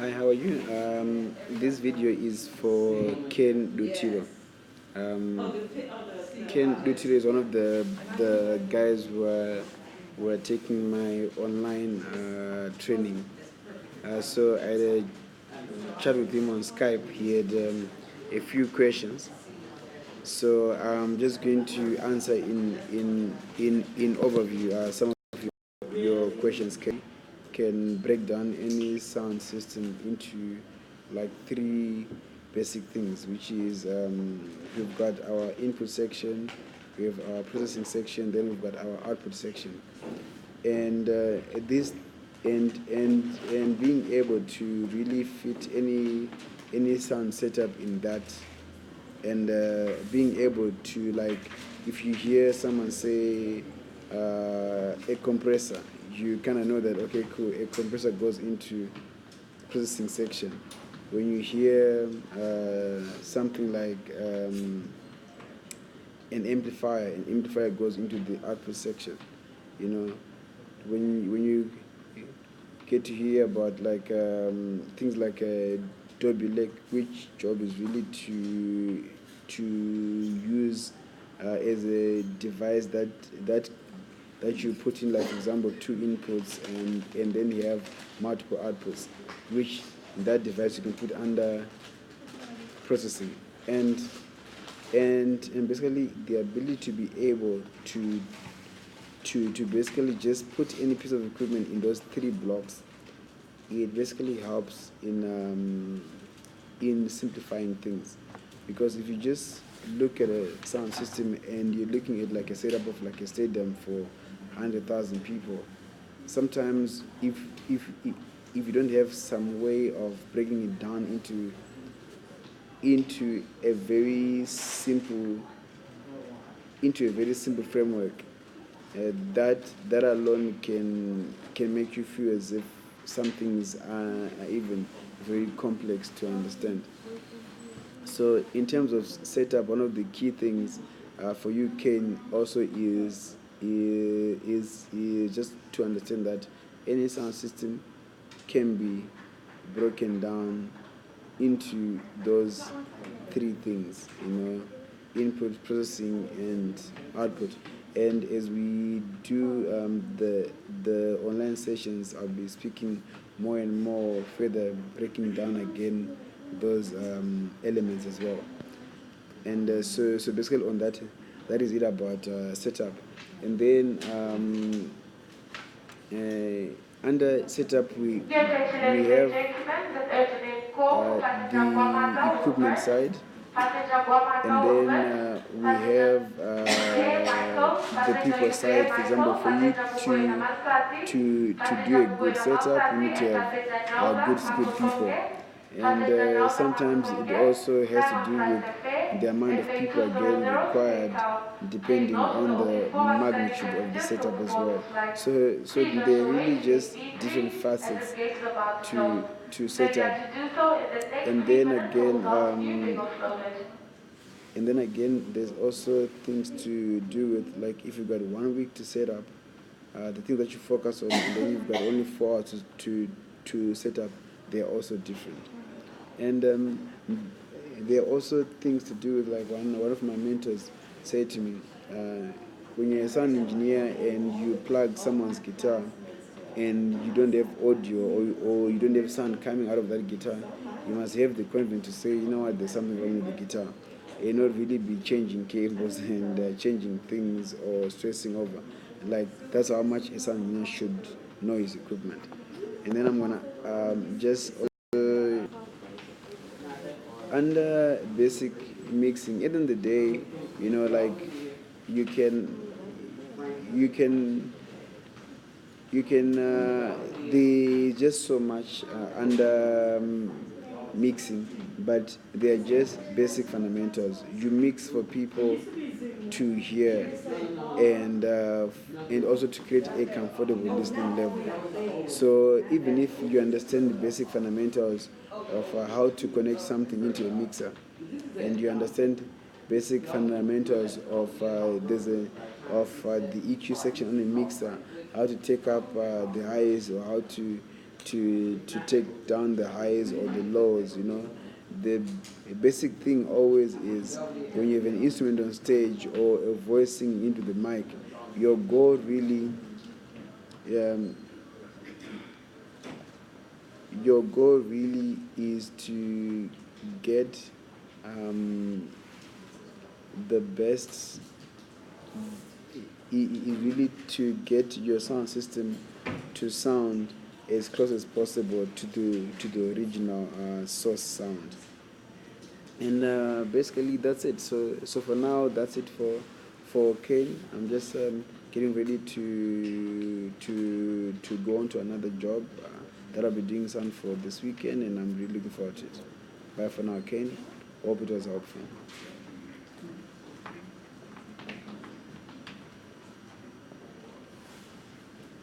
Hi, how are you? This video is for Kaine Dutiro. Um, Kaine Dutiro is one of the guys who are taking my online training. So I had a chat with him on Skype. He had a few questions. So I'm just going to answer in overview some of your questions. Can break down any sound system into like three basic things, which is we've got our input section, we have our processing section, then we've got our output section, and this and being able to really fit any sound setup in that, and being able to, like, if you hear someone say a compressor, you kind of know that, okay, cool, a compressor goes into processing section. When you hear something like an amplifier goes into the output section. You know, when you get to hear about like things like a Dolby Lake, which job is really to use as a device that you put in, like, for example, two inputs, and then you have multiple outputs, which that device you can put under processing, and basically the ability to be able to basically just put any piece of equipment in those three blocks. It basically helps in simplifying things, because if you just look at a sound system and you're looking at like a setup of like a stadium for 100,000 people, sometimes if you don't have some way of breaking it down into a very simple framework, that alone can make you feel as if some things are even very complex to understand. So in terms of setup, one of the key things for you, Ken, also is just to understand that any sound system can be broken down into those three things, input, processing, and output. And as we do the online sessions, I'll be speaking more and more, further breaking down again those elements as well. And so basically on that is it about setup. And then under setup we have the equipment side, and then we have the people side. For example, for you to do a good setup, you need to have good skilled people, and sometimes it also has to do with the amount of people again required, depending on the magnitude of the setup as well. So they're really just different facets to set up. And then again, there's also things to do with, like, if you've got 1 week to set up, the things that you focus on, and then you've got only 4 hours to set up, they're also different. And there are also things to do with, like, one of my mentors said to me, when you're a sound engineer and you plug someone's guitar and you don't have audio, or you don't have sound coming out of that guitar, you must have the confidence to say, you know what, there's something wrong with the guitar, and not really be changing cables and changing things or stressing over. Like, that's how much a sound engineer should know his equipment. And then I'm gonna just also, under basic mixing, at the end of the day, like, you can there's just so much under mixing, but they are just basic fundamentals. You mix for people to hear, and also to create a comfortable listening level. So even if you understand the basic fundamentals of how to connect something into a mixer, and you understand basic fundamentals of the EQ section on a mixer, how to take up the highs, or how to to take down the highs or the lows. The basic thing always is when you have an instrument on stage or a voicing into the mic, your goal really um, is to get the best. Is really to get your sound system to sound as close as possible to the original source sound. And basically that's it. So for now, that's it for Kaine. I'm just getting ready to go on to another job that I'll be doing some for this weekend, and I'm really looking forward to it. Bye for now, Kaine. Hope it was helpful.